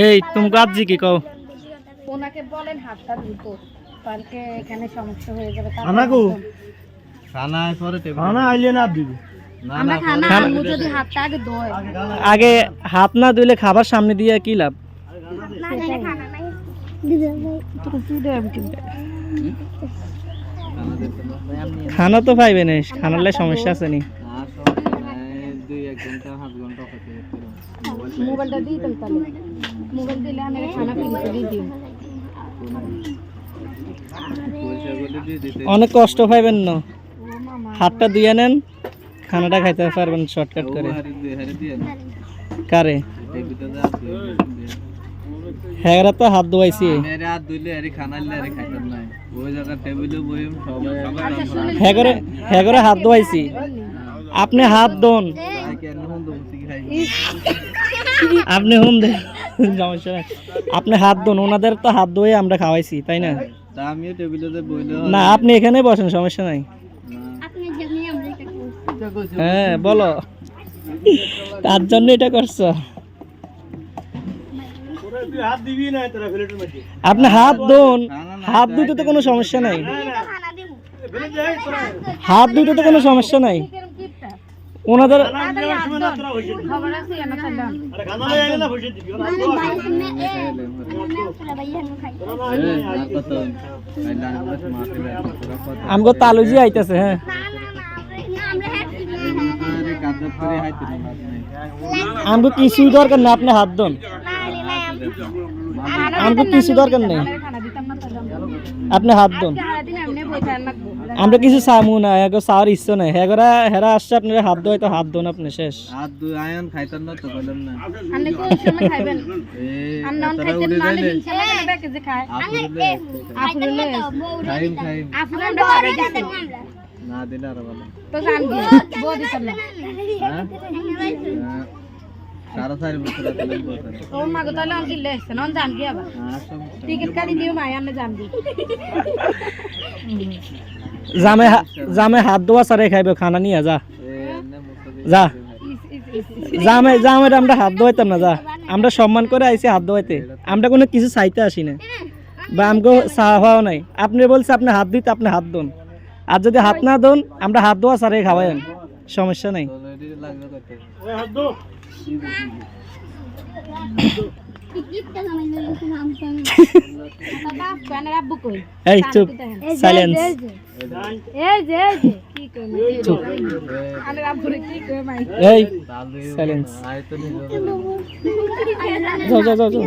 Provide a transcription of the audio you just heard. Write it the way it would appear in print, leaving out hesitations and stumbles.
এই তুমি আজি কি কও ওনাকে বলেন হাতটা ধুতো কালকে এখানে সমস্যা হয়ে যাবে খানাকো খানা পরে খানা আইলে না দিবি আমরা খানা আনবো যদি হাতটা আগে ধোয় আগে হাত না ধুইলে খাবার সামনে দিয়ে কি লাভ না দিলে খানা নাই দিদি তো তুই দে আমি কিনতে খানা তো পাইবে না খানার সমস্যা আছে নি মোবাইলটা দিয়ে দিন তাহলে মোবাইল দিলে আমি খানা কিনতে দিয়ে দিই অনেক কষ্ট পাইবেন না হাতটা ধুয়ে নেন খানাটা খাইতে পারবেন শর্টকাট করে কারে হ্যাঁ তো হাত ধোয়াইছি হাত ধুইলে আরে খানা দিলে আরে খাইতাম না ওই জায়গা টেবিলে বইম সবাই হ্যাঁ করে হাত ধোয়াইছি আপনি হাত ধোন আপনি হুন দে সমস্যা নাই আপনি হাত ধোন ওনাদের তো হাত ধুয়ে আমরা খাওয়াইছি তাই না আমিও টেবিলে বইলে না আপনি এখানে বসেন সমস্যা নাই হ্যাঁ বলো তার জন্য এটা করছো আপনি হাত ধোন হাত ধুতে তো কোনো সমস্যা নাই হাত ধুতে তো কোনো সমস্যা নাই ওনাদের আমগো তালুজি আইতেছে হ্যাঁ আমগো কিছু দরকার না আপনি হাত ধোন আমগো কিছু দরকার নেই আপনি হাত ধোন আমরা কিছু চামু না এগো চাওয়ার ইচ্ছা নাই হেগরা হেরা আসছে আপনারা হাত ধোয় তো হাত ধোন আপনি শেষ হাত ধুই আয়ন খাইতাম না তো কইলাম না আপনি কোন সময় খাবেন আপনি অন খাইতেন না ইনশাআল্লাহ কেন ব্যাকে যে খায় আফুলে আফুলে আমরা খাবে না দিলে আর ভালো তো জানবি বউ দিতাম না সারা সারি বছর দিলাম ও মাগো তাহলে অন কিলে আসছে না জানবি আবার টিকিট কাটি দিও মাই আপনি জানবি জামে হাত ধোয়া সারে খাইবে খানা নিয়ে যা যা জামে আমরা হাত ধোয়াইতাম না যা আমরা সম্মান করে আইছি হাত ধোয়াইতে আমরা কোনো কিছু চাইতে আসি না বা আমগো চাওয়াও নাই আপনি বলছে আপনি হাত দিতে আপনি হাত ধোন আর যদি হাত না ধোন আমরা হাত ধোয়া সারে খাওয়াইন সমস্যা নাই এই চুপ সাইলেন্স এই সাইলেন্স যাও যাও যাও যাও